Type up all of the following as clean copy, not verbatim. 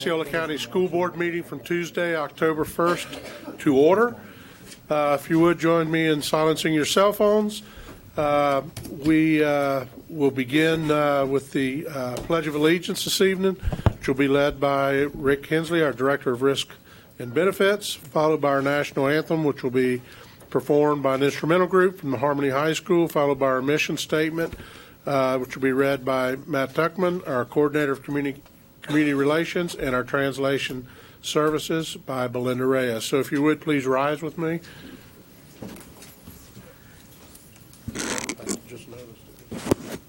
Osceola County School Board meeting from Tuesday, October 1st to order. If you would join me in silencing your cell phones. We will begin with the Pledge of Allegiance this evening, which will be led by Rick Hensley, our Director of Risk and Benefits, followed by our National Anthem, which will be performed by an instrumental group from the Harmony High School, followed by our mission statement, which will be read by Matt Tuckman, our Coordinator of Community Relations, and our translation services by Belinda Reyes. So if you would, please rise with me. I just noticed it.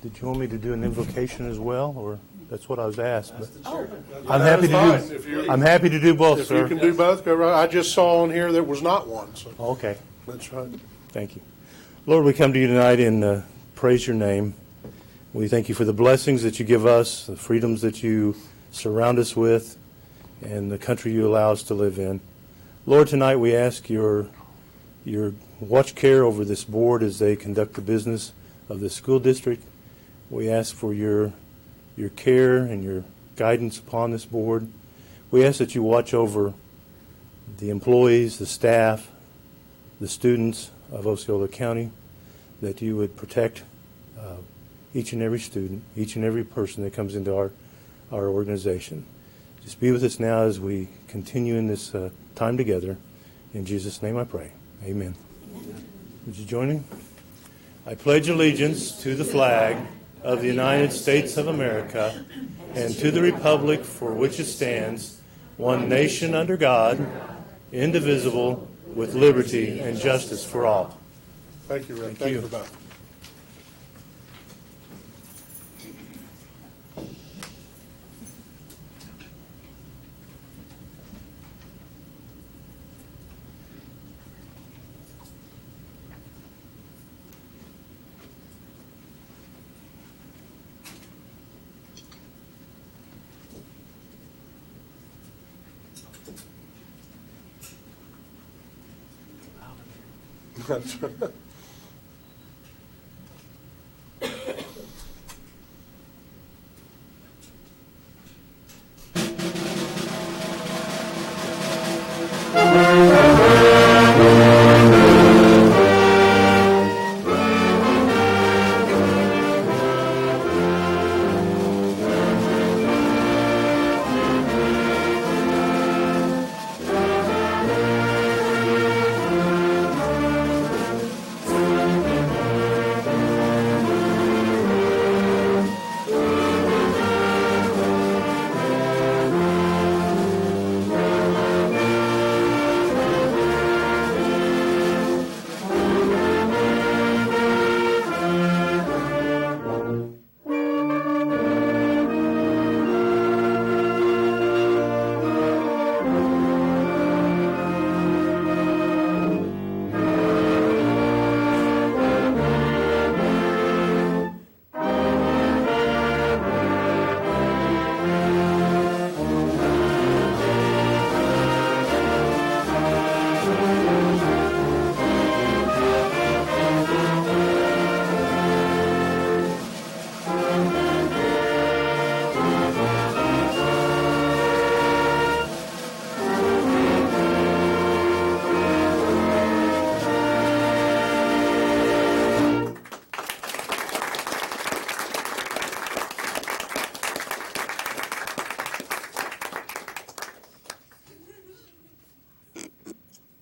Did you want me to do an invocation as well, or that's what I was asked? But I'm happy to do both, sir. If you can do both, go right. I just saw on here there was not one. So. Okay. That's right. Thank you. Lord, we come to you tonight and praise your name. We thank you for the blessings that you give us, the freedoms that you surround us with, and the country you allow us to live in. Lord, tonight we ask your watch care over this board as they conduct the business of the school district. We ask for your care and your guidance upon this board. We ask that you watch over the employees, the staff, the students of Osceola County, that you would protect each and every student, each and every person that comes into our organization. Just be with us now as we continue in this time together. In Jesus' name I pray. Amen. Would you join me? I pledge allegiance to the flag of the United States of America and to the republic for which it stands, one nation under God, indivisible, with liberty and justice for all. Thank you, Rick. Thank you for that. That's right.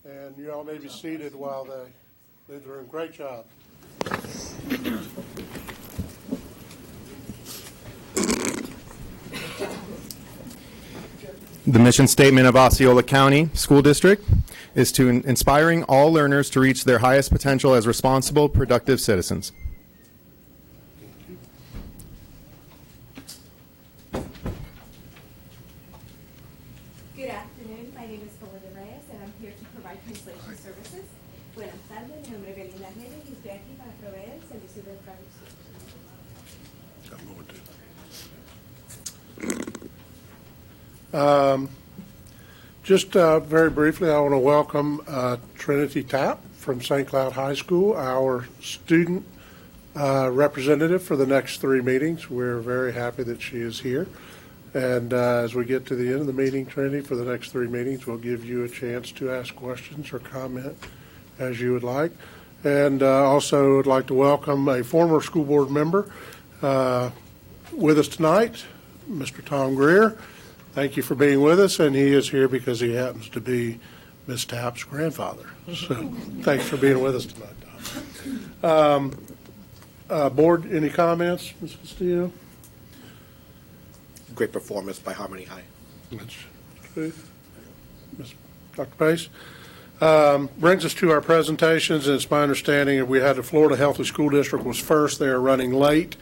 And you all may be seated while they're doing a great job. The mission statement of Osceola County School District is to inspiring all learners to reach their highest potential as responsible, productive citizens. Good afternoon. My name is Belinda Reyes, and I'm here to provide translation services. Buenas tardes. Mi nombre es Belinda Reyes y estoy aquí para proveer el servicio de traducción. Just very briefly, I want to welcome Trinity Tapp from St. Cloud High School, our student representative for the next 3 meetings. We're very happy that she is here. And as we get to the end of the meeting, Trinity, for the next 3 meetings, we'll give you a chance to ask questions or comment as you would like. And also would like to welcome a former school board member with us tonight, Mr. Tom Greer. Thank you for being with us, and he is here because he happens to be Ms. Tapp's grandfather. So thanks for being with us tonight, Tom. Board, any comments, Ms. Castillo? Great performance by Harmony High. That's true. Dr. Pace? Brings us to our presentations, and it's my understanding that we had the Florida Healthy School District was first. They are running late.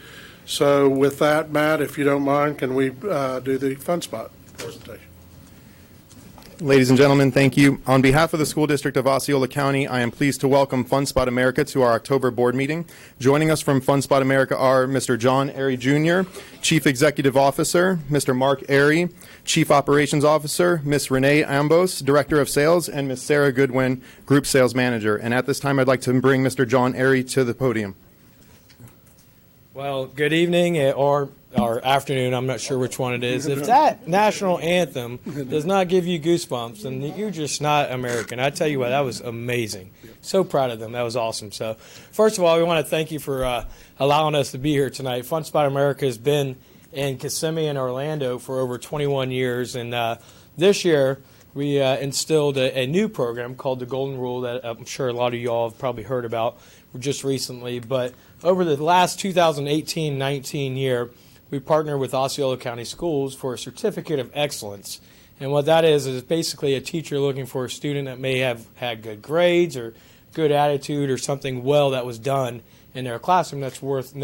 So with that, Matt, if you don't mind, can we do the Fun Spot presentation? Ladies and gentlemen, thank you. On behalf of the School District of Osceola County, I am pleased to welcome Fun Spot America to our October board meeting. Joining us from Fun Spot America are Mr. John Airy Jr., Chief Executive Officer, Mr. Mark Airy, Chief Operations Officer, Ms. Renee Ambos, Director of Sales, and Ms. Sarah Goodwin, Group Sales Manager. And at this time, I'd like to bring Mr. John Airy to the podium. Well, good evening or afternoon. I'm not sure which one it is. If that national anthem does not give you goosebumps, then you're just not American. I tell you what, that was amazing. So proud of them. That was awesome. So, first of all, we want to thank you for allowing us to be here tonight. Fun Spot America has been in Kissimmee and Orlando for over 21 years, and this year we instilled a new program called the Golden Rule that I'm sure a lot of you all have probably heard about just recently. But over the last 2018-19 year, we partnered with Osceola County Schools for a Certificate of Excellence. And what that is basically a teacher looking for a student that may have had good grades or good attitude or something well that was done in their classroom that's worth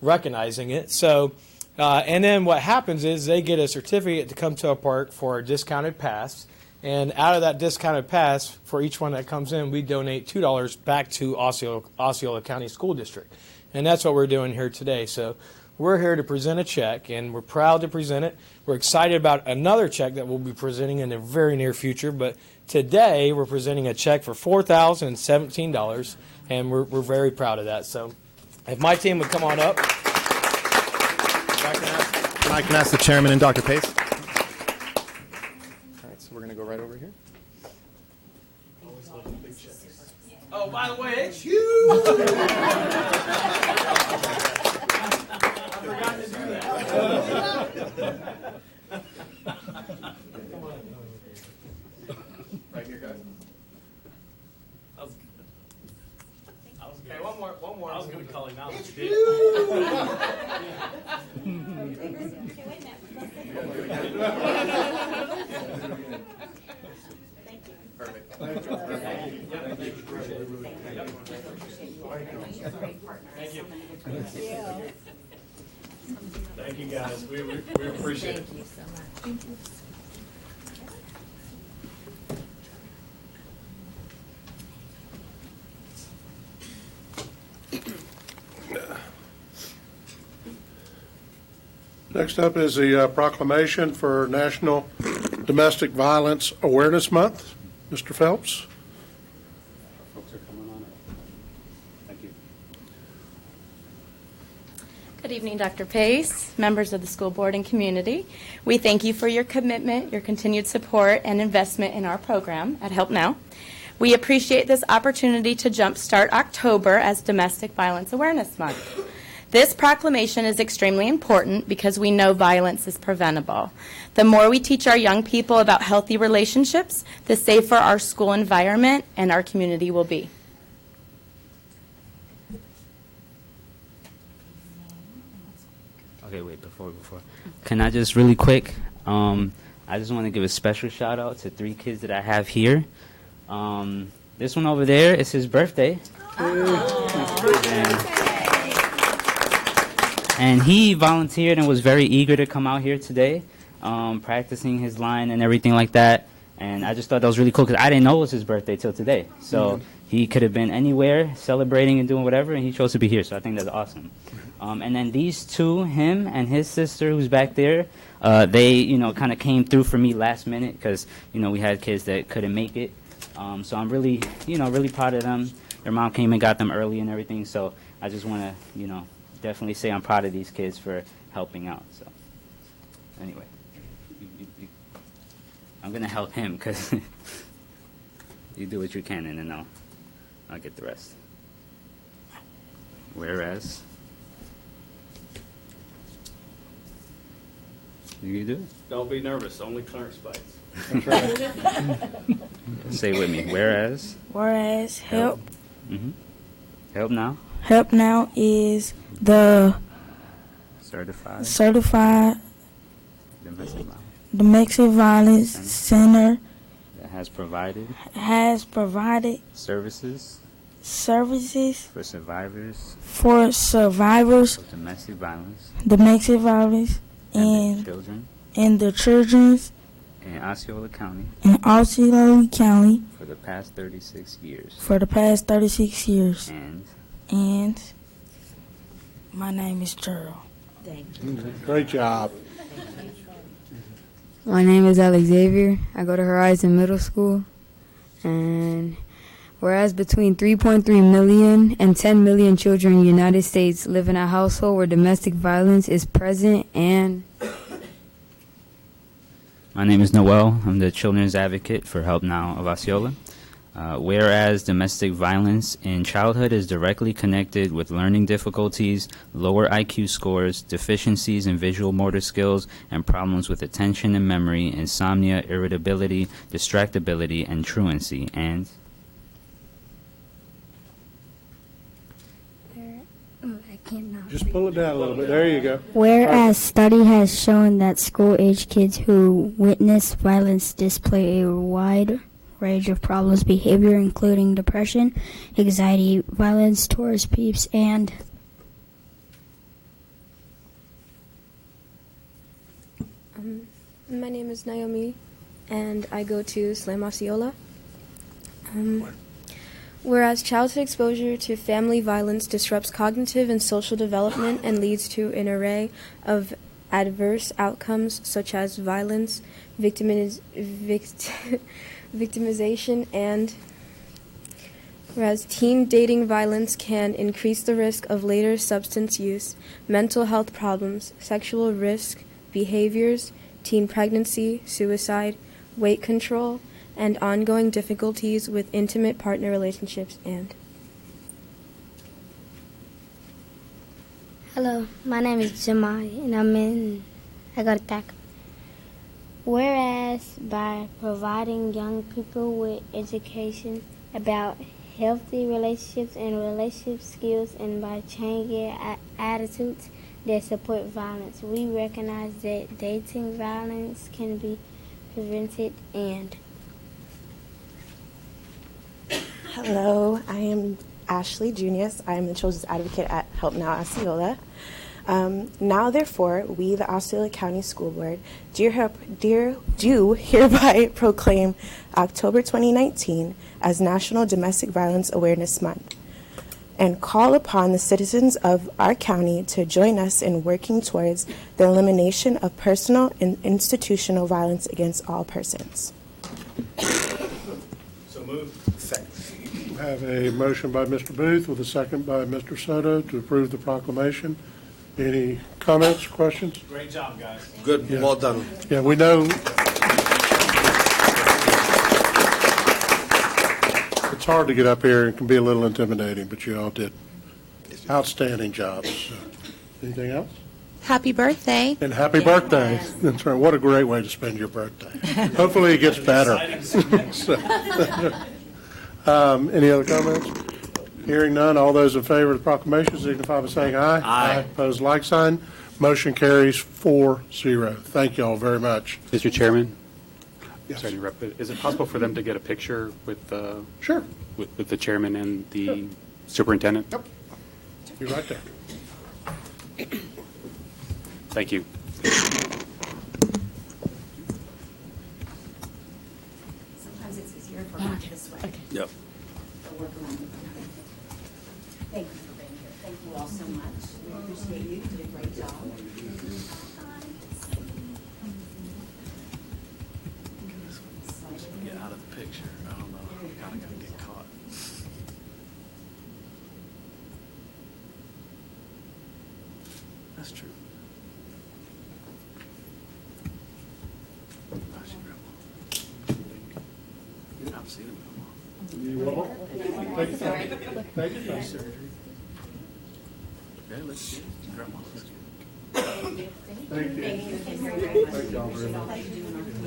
recognizing it. So, and then what happens is they get a certificate to come to a park for a discounted pass. And out of that discounted pass, for each one that comes in, we donate $2 back to Osceola County School District. And that's what we're doing here today. So we're here to present a check, and we're proud to present it. We're excited about another check that we'll be presenting in the very near future. But today, we're presenting a check for $4,017, and we're very proud of that. So if my team would come on up. I can ask the chairman and Dr. Pace. We're going to go right over here. Oh, by the way, it's huge! I forgot to do that. Right here, guys. Okay, one more. I was going to call him out. Okay, wait a minute. Thank you. Perfect. Thank you, guys. We appreciate it. Thank you so much. Thank you. Next up is the proclamation for National Domestic Violence Awareness Month. Mr. Phelps. Folks are coming on up. Thank you. Good evening, Dr. Pace, members of the school board and community. We thank you for your commitment, your continued support, and investment in our program at Help Now. We appreciate this opportunity to jumpstart October as Domestic Violence Awareness Month. This proclamation is extremely important because we know violence is preventable. The more we teach our young people about healthy relationships, the safer our school environment and our community will be. Okay, wait, before. Can I just really quick, I just want to give a special shout out to 3 kids that I have here. This one over there is his birthday. And he volunteered and was very eager to come out here today, practicing his line and everything like that. And I just thought that was really cool because I didn't know it was his birthday till today. So he could have been anywhere celebrating and doing whatever, and he chose to be here. So I think that's awesome. And then these two, him and his sister who's back there, they, kind of came through for me last minute because, we had kids that couldn't make it. So I'm really, really proud of them. Their mom came and got them early and everything. So I just want to, definitely say I'm proud of these kids for helping out. So Anyway, I'm gonna help him because you do what you can, and then I'll get the rest. Whereas, you do it. Don't be nervous, only Clarence bites. Say it with me. Whereas, Help help now. Help Now is the Certified domestic violence domestic violence center that has provided services services for survivors for survivors of domestic violence and their children and the children's in Osceola County in Osceola County for the past 36 years. And my name is Gerald. Great job. My name is Alex Xavier. I go to Horizon Middle School. And whereas between 3.3 million and 10 million children in the United States live in a household where domestic violence is present, and My name is Noel. I'm the Children's Advocate for Help Now of Osceola. Whereas domestic violence in childhood is directly connected with learning difficulties, lower IQ scores, deficiencies in visual motor skills, and problems with attention and memory, insomnia, irritability, distractibility, and truancy. And Just pull it down a little bit. There you go. Whereas study has shown that school-age kids who witness violence display a wide range of problems behavior, including depression, anxiety, violence towards peeps, and my name is Naomi, and I go to Slam Osceola. Whereas childhood exposure to family violence disrupts cognitive and social development and leads to an array of adverse outcomes such as violence, victimization, and whereas teen dating violence can increase the risk of later substance use, mental health problems, sexual risk behaviors, teen pregnancy, suicide, weight control, and ongoing difficulties with intimate partner relationships. And hello, my name is Jamai, and I go to TAC. Whereas by providing young people with education about healthy relationships and relationship skills, and by changing attitudes that support violence, we recognize that dating violence can be prevented. And hello, I am Ashley Junius. I am the Children's Advocate at Help Now Osceola. Now, therefore, we, the Osceola County School Board, do hereby proclaim October 2019 as National Domestic Violence Awareness Month, and call upon the citizens of our county to join us in working towards the elimination of personal and institutional violence against all persons. So moved. We have a motion by Mr. Booth with a second by Mr. Soto to approve the proclamation. Any comments, questions? Great job, guys. Good, Yeah. well done. Yeah, we know it's hard to get up here and can be a little intimidating, but you all did outstanding jobs. So, anything else? Happy birthday. And happy birthday. That's right. What a great way to spend your birthday. Hopefully it gets better. So, any other comments? Hearing none, all those in favor of the proclamation signify by saying aye. Aye. Opposed, like sign. Motion carries 4-0. Thank you all very much. Mr. Chairman? Yes. Sorry to interrupt, but is it possible for them to get a picture with Sure. with the chairman and the superintendent? Yep. You're right there. Thank you. Sometimes it's easier if we're not this way. Yep. Thank you for being here. Thank you all so much. We appreciate you. You did a great job. Get out of the picture. I don't know. I'm kind of going to get caught. That's true. not seen him You will? Thank you. Thank you. Okay, let's see. Grandma, let's see. Thank you. Thank you Thank y'all very much.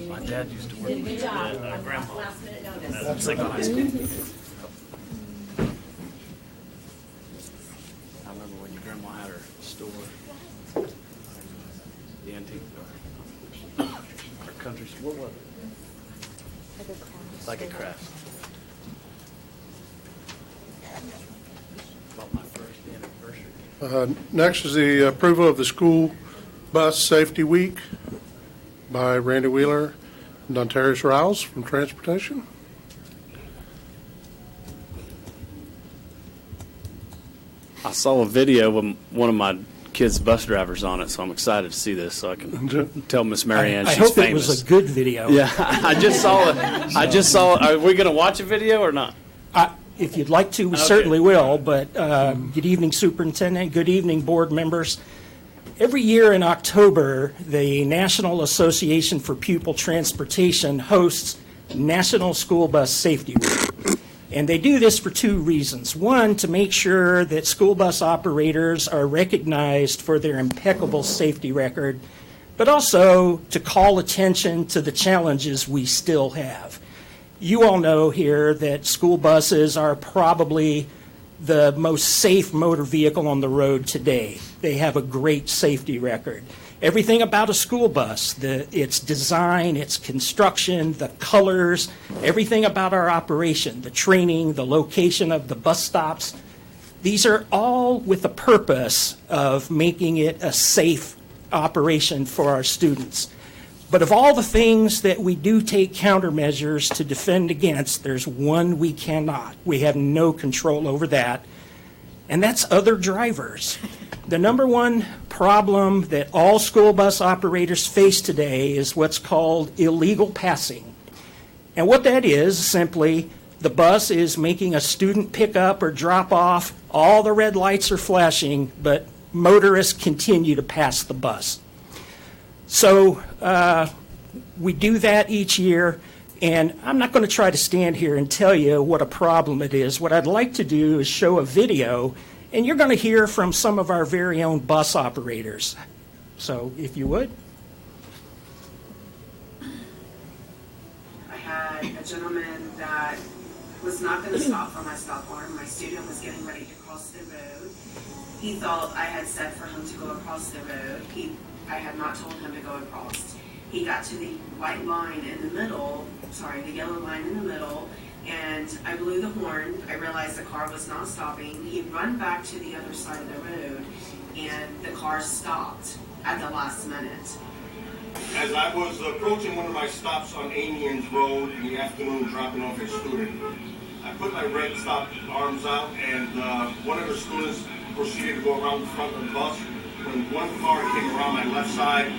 My dad used to work Good with job. grandma Last minute notice. at Signal High School. I remember when your grandma had her store, the antique, our country, what was it? Like a craft. About my first anniversary. Next is the approval of the school bus safety week by Randy Wheeler and Dontarius Riles from Transportation. I saw a video with one of my kids' bus drivers on it, so I'm excited to see this so I can tell Miss Marianne I she's hope famous. it was a good video. Yeah, I just saw it. Are we going to watch a video or not? If you'd like to, we Okay. certainly will, but good evening, Superintendent. Good evening, board members. Every year in October, the National Association for Pupil Transportation hosts National School Bus Safety Week. And they do this for two reasons. One, to make sure that school bus operators are recognized for their impeccable safety record, but also to call attention to the challenges we still have. You all know here that school buses are probably the most safe motor vehicle on the road today. They have a great safety record. Everything about a school bus, its design, its construction, the colors, everything about our operation, the training, the location of the bus stops, these are all with the purpose of making it a safe operation for our students. But of all the things that we do take countermeasures to defend against, there's one we cannot. We have no control over that, and that's other drivers. The number one problem that all school bus operators face today is what's called illegal passing. And what that is, simply, the bus is making a student pick up or drop off, all the red lights are flashing, but motorists continue to pass the bus. So we do that each year, and I'm not going to try to stand here and tell you what a problem it is. What I'd like to do is show a video, and you're going to hear from some of our very own bus operators. So if you would. I had a gentleman that was not going to stop for my stop arm. My student was getting ready to cross the road. He thought I had said for him to go across the road. I had not told him to go across. He got to the white line in the middle, the yellow line in the middle, and I blew the horn. I realized the car was not stopping. He ran back to the other side of the road, and the car stopped at the last minute. As I was approaching one of my stops on Amiens Road in the afternoon, dropping off a student, I put my red stop arms out, and one of the students proceeded to go around the front of the bus. When one car came around my left side,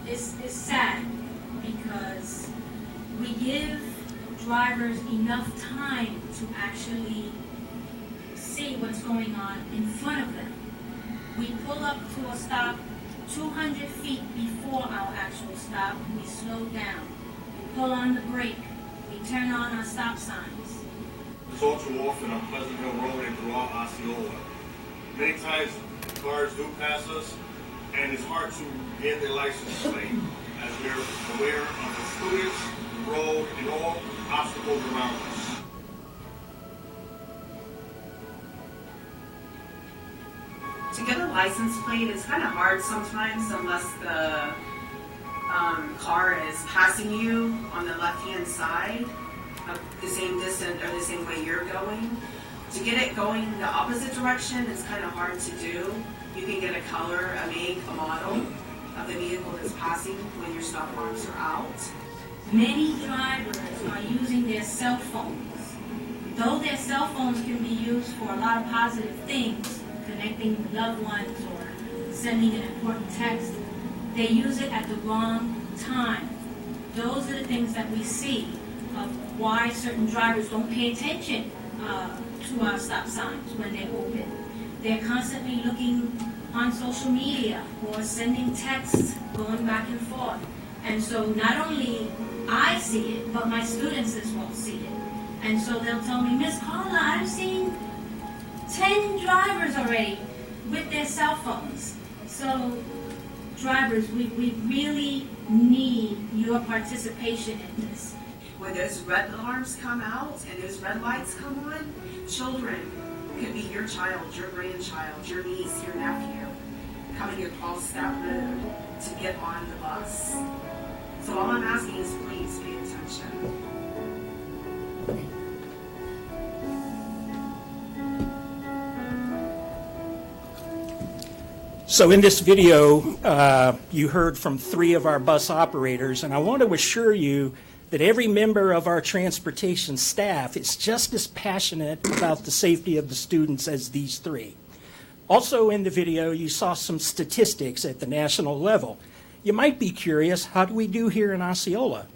It's sad because we give drivers enough time to actually see what's going on in front of them. We pull up to a stop 200 feet before our actual stop. We slow down. We pull on the brake. We turn on our stop signs. it's all too often on Pleasant Hill Road and throughout Osceola. Many times cars do pass us, and it's hard to get a license plate as we're aware of the students, road, and all obstacles around us. To get a license plate is kind of hard sometimes unless the car is passing you on the left-hand side of the same distance or the same way you're going. To get it going the opposite direction is kind of hard to do. You can get a color, a make, a model of the vehicle that's passing when your stop arms are out. Many drivers are using their cell phones. Though their cell phones can be used for a lot of positive things, connecting with loved ones or sending an important text, they use it at the wrong time. Those are the things that we see of why certain drivers don't pay attention to our stop signs when they open. They're constantly looking on social media or sending texts, going back and forth. And so not only I see it, but my students as well see it. And so they'll tell me, Miss Carla, I've seen 10 drivers already with their cell phones. So drivers, we really need your participation in this. When those red alarms come out and those red lights come on, children, could be your child, your grandchild, your niece, your nephew, coming across that road to get on the bus. So all I'm asking is please pay attention. So in this video, you heard from 3 of our bus operators, and I want to assure you that every member of our transportation staff is just as passionate about the safety of the students as these 3. Also in the video, you saw some statistics at the national level. You might be curious, how do we do here in Osceola?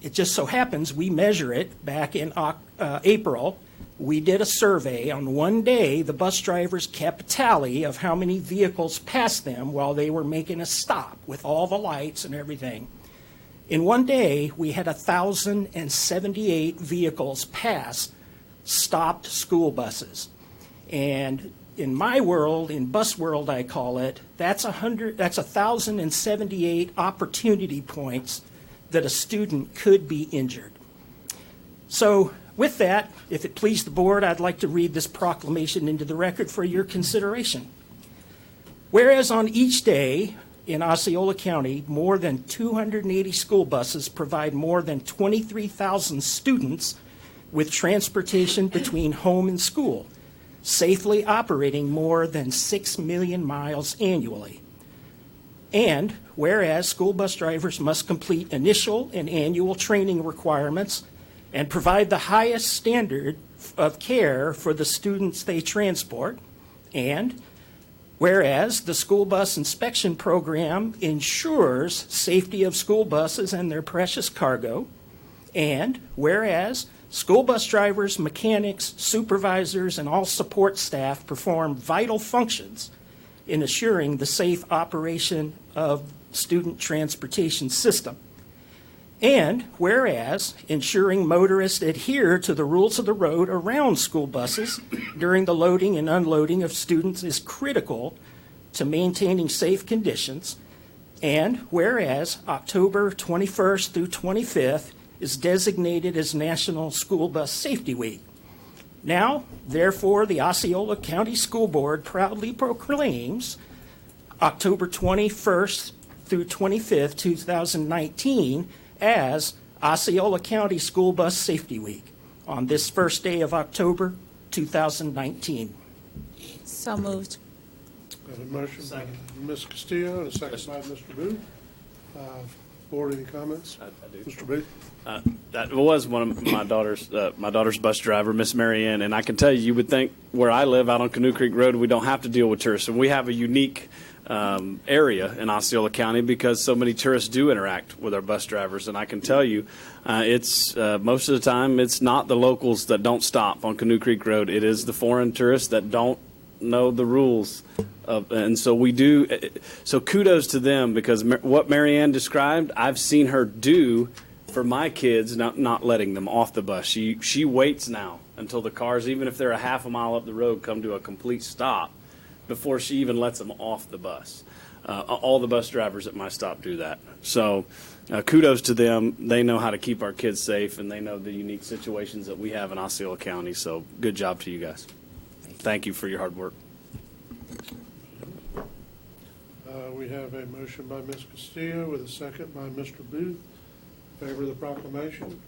It just so happens we measure it back in April. We did a survey. On one day, the bus drivers kept a tally of how many vehicles passed them while they were making a stop with all the lights and everything. In one day, we had 1,078 vehicles pass stopped school buses. And in my world, in bus world I call it, that's 1,078 opportunity points that a student could be injured. So with that, if it please the board, I'd like to read this proclamation into the record for your consideration. Whereas on each day in Osceola County, more than 280 school buses provide more than 23,000 students with transportation between home and school, safely operating more than 6 million miles annually. And whereas school bus drivers must complete initial and annual training requirements and provide the highest standard of care for the students they transport. And whereas the school bus inspection program ensures safety of school buses and their precious cargo. And whereas school bus drivers, mechanics, supervisors, and all support staff perform vital functions in assuring the safe operation of student transportation system. And whereas ensuring motorists adhere to the rules of the road around school buses during the loading and unloading of students is critical to maintaining safe conditions. And whereas October 21st through 25th is designated as National School Bus Safety Week. Now, therefore, the Osceola County School Board proudly proclaims October 21st through 25th, 2019, as Osceola County School Bus Safety Week on this first day of October 2019. So moved. Got a motion by Ms. Castillo and a second by Mr. Booth. Board, any comments? I do. Mr. Booth? That was one of my daughter's bus driver, Miss Mary Ann, and I can tell you, you would think where I live out on Canoe Creek Road, we don't have to deal with tourists, and we have a unique area in Osceola County because so many tourists do interact with our bus drivers, and I can tell you, it's most of the time it's not the locals that don't stop on Canoe Creek Road. It is the foreign tourists that don't know the rules and so we do. So kudos to them because what Mary Ann described, I've seen her do for my kids, not letting them off the bus. She waits now until the cars, even if they're a half a mile up the road, come to a complete stop before she even lets them off the bus. All the bus drivers at my stop do that. So kudos to them. They know how to keep our kids safe, and they know the unique situations that we have in Osceola County. So good job to you guys. Thank you for your hard work. We have a motion by Ms. Castillo with a second by Mr. Booth. In favor of the proclamation.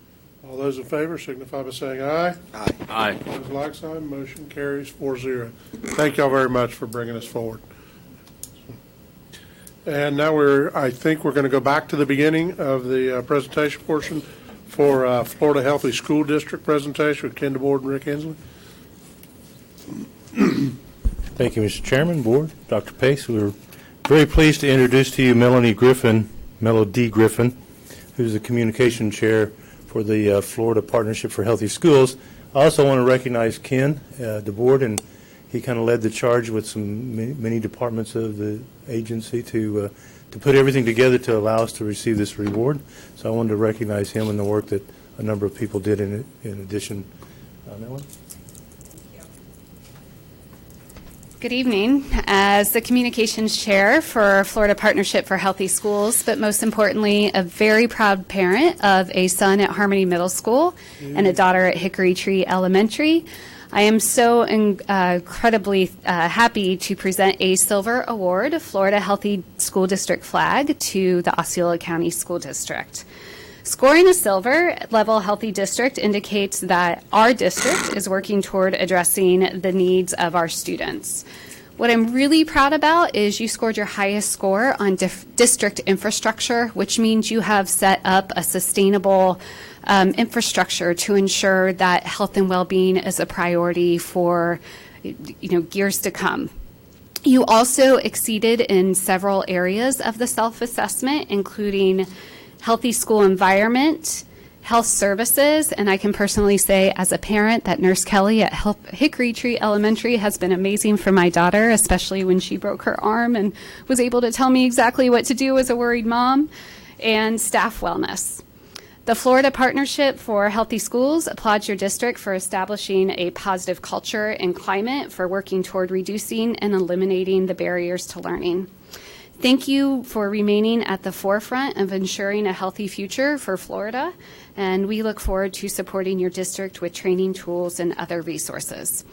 All those in favor signify by saying aye. Aye. Aye. Opposed, like sign. Motion carries 4-0. Thank y'all very much for bringing us forward. And now I think we're going to go back to the beginning of the presentation portion for Florida Healthy School District presentation with Ken DeBoard and Rick Hensley. Thank you, Mr. Chairman, Board, Dr. Pace. We're very pleased to introduce to you Melody Griffin, who's the communication chair for the Florida Partnership for Healthy Schools. I also want to recognize Ken DeBoard, and he kind of led the charge with many departments of the agency to put everything together to allow us to receive this reward. So I wanted to recognize him and the work that a number of people did in addition. Melanie? Good evening. As the communications chair for Florida Partnership for Healthy Schools, but most importantly, a very proud parent of a son at Harmony Middle School and a daughter at Hickory Tree Elementary, I am so incredibly happy to present a Silver Award, Florida Healthy School District flag, to the Osceola County School District. Scoring a silver level healthy district indicates that our district is working toward addressing the needs of our students. What I'm really proud about is you scored your highest score on district infrastructure, which means you have set up a sustainable infrastructure to ensure that health and well-being is a priority for years to come. You also exceeded in several areas of the self-assessment, including healthy school environment, health services, and I can personally say as a parent that Nurse Kelly at Hickory Tree Elementary has been amazing for my daughter, especially when she broke her arm and was able to tell me exactly what to do as a worried mom, and staff wellness. The Florida Partnership for Healthy Schools applauds your district for establishing a positive culture and climate for working toward reducing and eliminating the barriers to learning. Thank you for remaining at the forefront of ensuring a healthy future for Florida, and we look forward to supporting your district with training tools and other resources.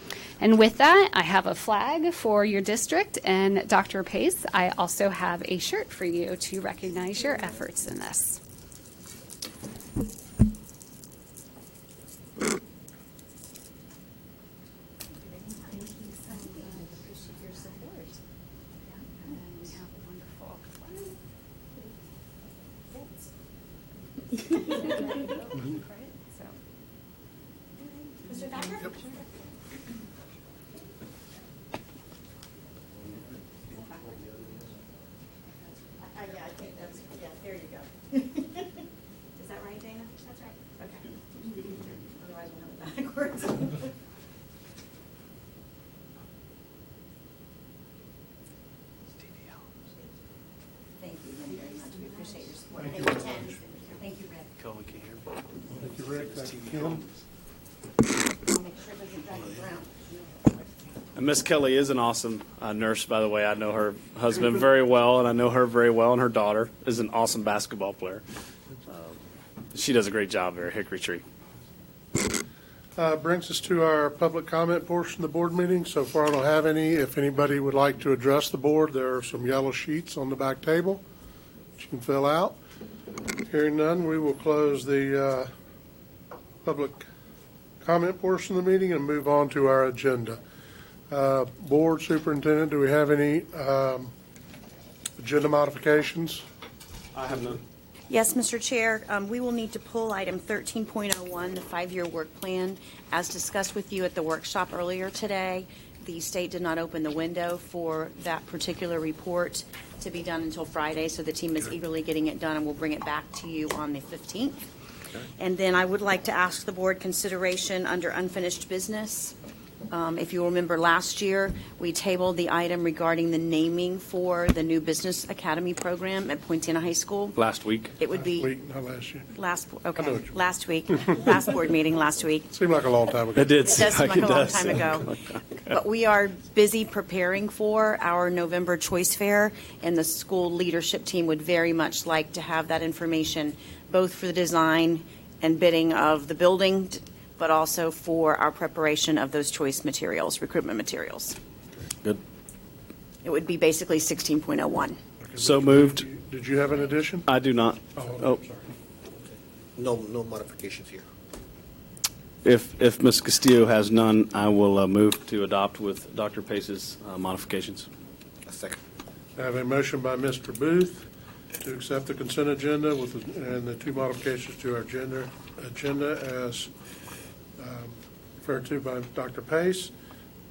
And with that, I have a flag for your district, and Dr. Pace, I also have a shirt for you to recognize your efforts in this. Mr. Thacker? Yep. Yeah, I think that's, yeah, there you go. Is that right, Dana? That's right. Okay. Otherwise we'll have it backwards. Thank you very much. We appreciate your support. Thank you Thank very you, much. Thank you, Rick. Thank you, Rick. Thank you, Kim. I'll make sure it doesn't drag you around. And Miss Kelly is an awesome nurse, by the way. I know her husband very well, and I know her very well, and her daughter is an awesome basketball player. She does a great job there at Hickory Tree. Brings us to our public comment portion of the board meeting. So far, I don't have any. If anybody would like to address the board, there are some yellow sheets on the back table that you can fill out. Hearing none, we will close the public comment portion of the meeting and move on to our agenda. Board Superintendent, do we have any agenda modifications? I have none. Yes, Mr. Chair, we will need to pull item 13.01, the 5-year work plan. As discussed with you at the workshop earlier today, the state did not open the window for that particular report to be done until Friday, so the team is eagerly getting it done, and we'll bring it back to you on the 15th. And then I would like to ask the board consideration under unfinished business. If you remember last year, we tabled the item regarding the naming for the new Business Academy program at Poinciana High School. Last week. It would be Last week, not last year. last week, last board meeting last week. Seemed like a long time ago. It did It does seem like a long time ago. But we are busy preparing for our November Choice Fair, and the school leadership team would very much like to have that information, both for the design and bidding of the building, but also for our preparation of those choice materials, recruitment materials. Good. It would be basically 16.01. So moved. Did you have an addition? I do not. Oh, sorry. No modifications here. If Ms. Castillo has none, I will move to adopt with Dr. Pace's modifications. A second. I have a motion by Mr. Booth to accept the consent agenda and the two modifications to our agenda as referred to by Dr. Pace.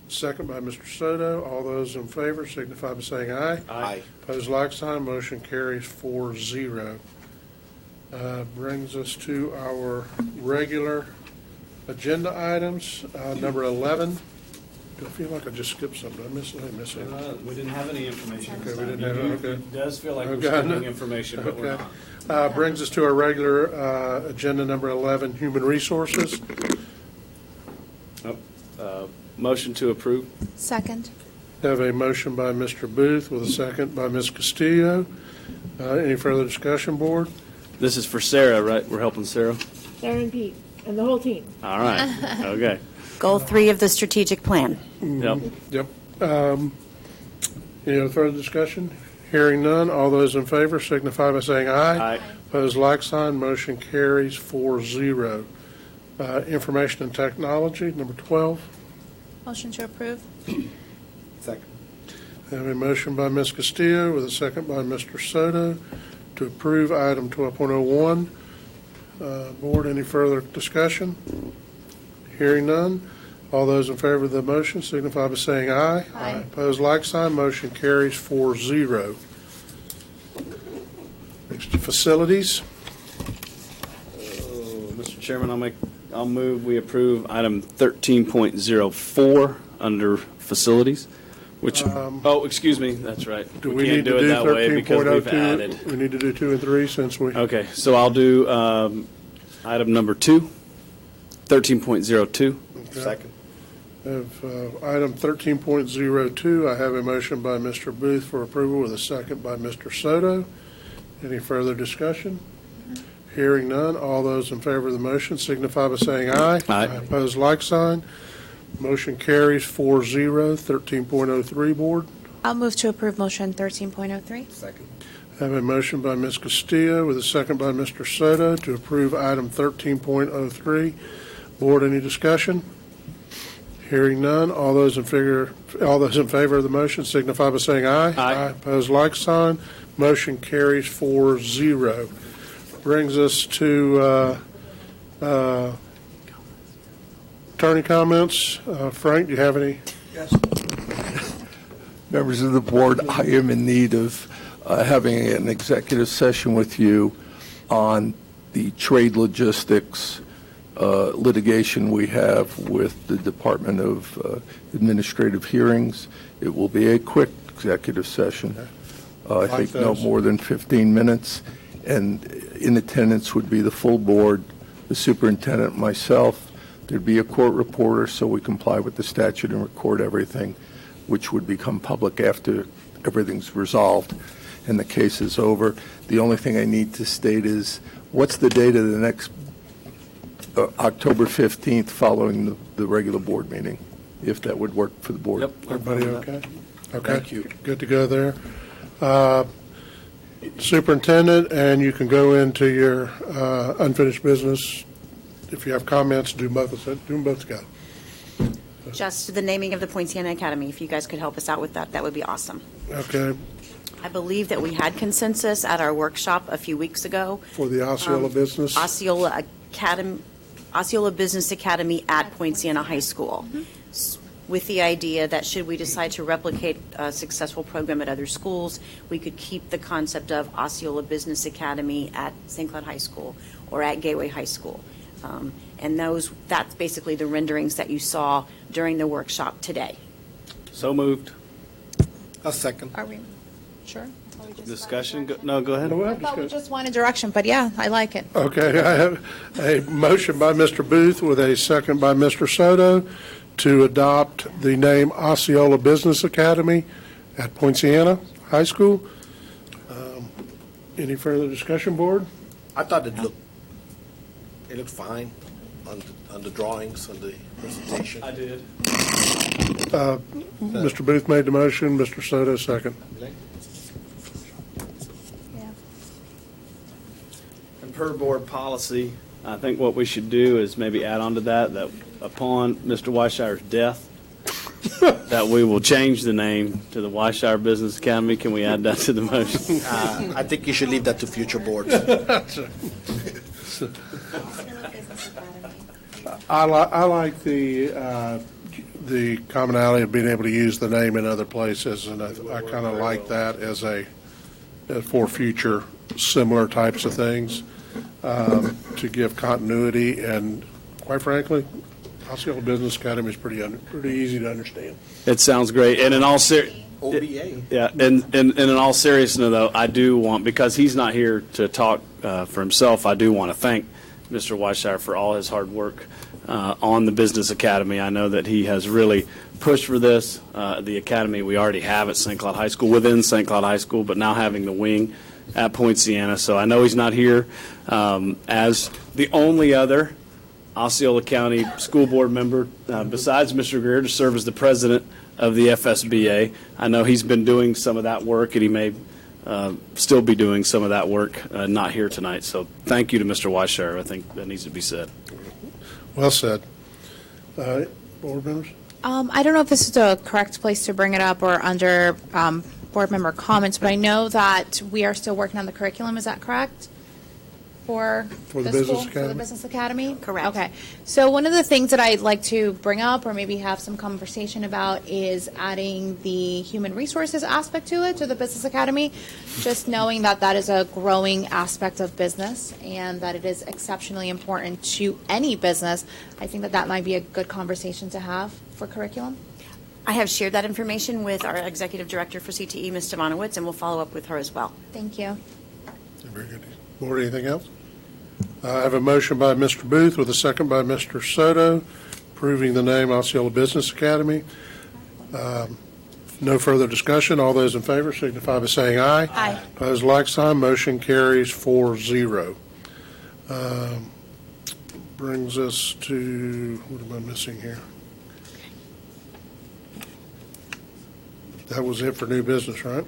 Second by Mr. Soto. All those in favor signify by saying aye. Aye. Opposed, like sign. Motion carries 4-0. Brings us to our regular agenda items. Number 11. Do I feel like I just skipped something? Did I miss anything? We didn't have any information. Okay, we didn't have it. Okay. It does feel like we're Okay. skipping information, but we're Okay. not. Brings us to our regular agenda number 11, Human Resources. Motion to approve. Second. Have a motion by Mr. Booth with a second by Ms. Castillo. Any further discussion, Board? This is for Sarah, right? We're helping Sarah? Sarah and Pete, and the whole team. All right. Okay. Goal 3 of the strategic plan. Yep. Yep. Any other further discussion? Hearing none, all those in favor signify by saying aye. Aye. Opposed, like sign. Motion carries 4-0. Information and Technology, number 12. Motion to approve. Second. I have a motion by Ms. Castillo with a second by Mr. Soto to approve item 12.01. Board, any further discussion? Hearing none. All those in favor of the motion signify by saying aye. Aye. Opposed, like sign. Motion carries 4-0. Next to Facilities. Mr. Chairman, I'll move we approve item 13.04 under facilities, which, excuse me, that's right. Do We we can't need to do it do that way because we've 13.02? added. We need to do 2 and 3 since we. Okay, so I'll do item number 2, 13.02. Second. Of item 13.02, I have a motion by Mr. Booth for approval with a second by Mr. Soto. Any further discussion? Hearing none, all those in favor of the motion signify by saying aye. Aye. Opposed, like sign. Motion carries 4-0. 13.03, Board. I'll move to approve motion 13.03. Second. I have a motion by Ms. Castillo with a second by Mr. Soto to approve item 13.03. Board, any discussion? Hearing none, all those in favor of the motion signify by saying aye. Aye. Opposed, like sign. Motion carries 4-0. Brings us to attorney comments. Frank, do you have any? Yes. Members of the board, I am in need of having an executive session with you on the trade logistics litigation we have with the Department of Administrative Hearings. It will be a quick executive session. I think no more than 15 minutes. And in attendance would be the full board, the superintendent, myself. There'd be a court reporter, so we comply with the statute and record everything, which would become public after everything's resolved and the case is over. The only thing I need to state is, what's the date of the next October 15th following the regular board meeting, if that would work for the board? Yep. Everybody okay? Okay. Thank you. Good to go there. Superintendent, and you can go into your unfinished business. If you have comments, do them both together. Just the naming of the Poinciana Academy, if you guys could help us out with that, that would be awesome. Okay. I believe that we had consensus at our workshop a few weeks ago. For the Osceola business? Osceola Business Academy at Poinciana High School, with the idea that should we decide to replicate a successful program at other schools, we could keep the concept of Osceola Business Academy at St. Cloud High School or at Gateway High School. And that's basically the renderings that you saw during the workshop today. So moved. A second. Are we sure? Discussion? No, go ahead. I thought we just wanted direction, but yeah, I like it. Okay, I have a motion by Mr. Booth with a second by Mr. Soto to adopt the name Osceola Business Academy at Poinciana High School. Any further discussion, board? I thought it looked fine on the drawings, on the presentation. I did. Mr. Booth made the motion, Mr. Soto second. And per board policy, I think what we should do is maybe add on to that upon Mr. Weisshire's death, that we will change the name to the Weisshire Business Academy. Can we add that to the motion? I think you should leave that to future boards. I like the commonality of being able to use the name in other places, and I kind of like that as for future similar types of things, to give continuity, and quite frankly, Osceola Business Academy is pretty easy to understand. It sounds great. And in all OBA. yeah, and in all seriousness, though, I do want, because he's not here to talk for himself, I do want to thank Mr. Weisshire for all his hard work on the Business Academy. I know that he has really pushed for this. The academy we already have at St. Cloud High School, within St. Cloud High School, but now having the wing at Poinciana. So I know he's not here as the only other Osceola County School Board member besides Mr. Greer to serve as the president of the FSBA. I know he's been doing some of that work, and he may still be doing some of that work, not here tonight. So thank you to Mr. Weisshire. I think that needs to be said. Well said. Board members? I don't know if this is the correct place to bring it up or under board member comments, but I know that we are still working on the curriculum. Is that correct? For the the Business school, for Academy? the Business Academy? Correct. Okay. So one of the things that I'd like to bring up or maybe have some conversation about is adding the human resources aspect to it, to the Business Academy, just knowing that that is a growing aspect of business and that it is exceptionally important to any business. I think that that might be a good conversation to have for curriculum. I have shared that information with our executive director for CTE, Ms. Stevanowitz, and we'll follow up with her as well. Thank you. Very good. Board, anything else? I have a motion by Mr. Booth with a second by Mr. Soto, approving the name Osceola Business Academy. No further discussion. All those in favor signify by saying aye. Aye. Opposed, like sign. Motion carries 4-0. Brings us to, what am I missing here? That was it for new business, right?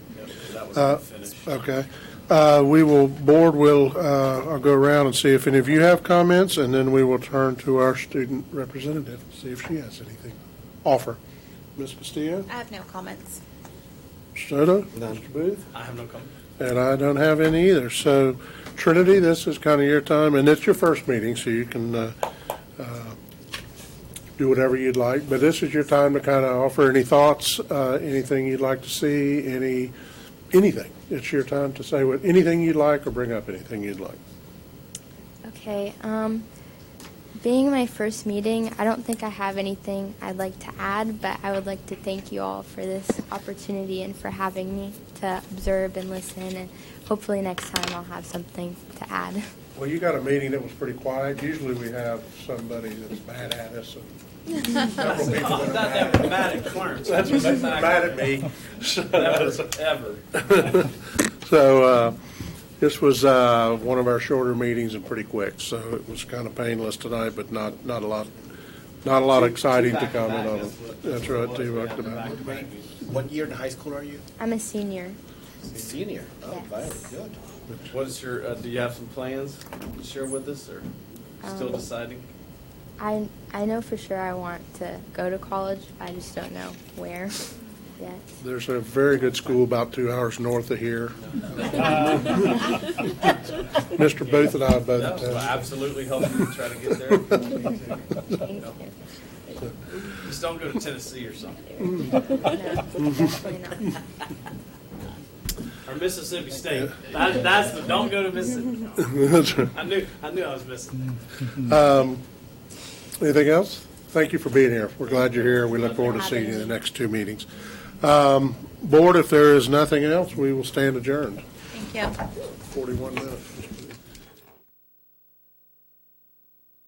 That was finished. Okay. Board will, I'll go around and see if any of you have comments, and then we will turn to our student representative, see if she has anything to offer. Ms. Castillo? I have no comments. Mr. Soto? Mr. Booth? I have no comment. And I don't have any either. So Trinity, this is kind of your time, and it's your first meeting, so you can do whatever you'd like. But this is your time to kind of offer any thoughts, anything you'd like to see, anything. It's your time to say anything you'd like or bring up anything you'd like. Okay. Being my first meeting, I don't think I have anything I'd like to add, but I would like to thank you all for this opportunity and for having me to observe and listen, and hopefully next time I'll have something to add. Well, you got a meeting that was pretty quiet. Usually we have somebody that's mad at us. And several people that are mad at Clarence. That's mad at me. Ever. So this was one of our shorter meetings and pretty quick. So it was kind of painless tonight, but not a lot exciting to comment on it. That's right, too. What year in high school are you? I'm a senior. Senior. Oh, very good. What is your, do you have some plans to share with us, or still deciding? I know for sure I want to go to college. I just don't know where yet. There's a very good school about 2 hours north of here. Mr. Booth and I both That will absolutely help you try to get there. Just don't go to Tennessee or something. No, definitely not. Or Mississippi State. That's the, don't go to Mississippi. That's right. I knew I was missing. Anything else? Thank you for being here. We're glad you're here. We look forward to seeing you in the next 2 meetings. Board, if there is nothing else, we will stand adjourned. Thank you. 41 minutes.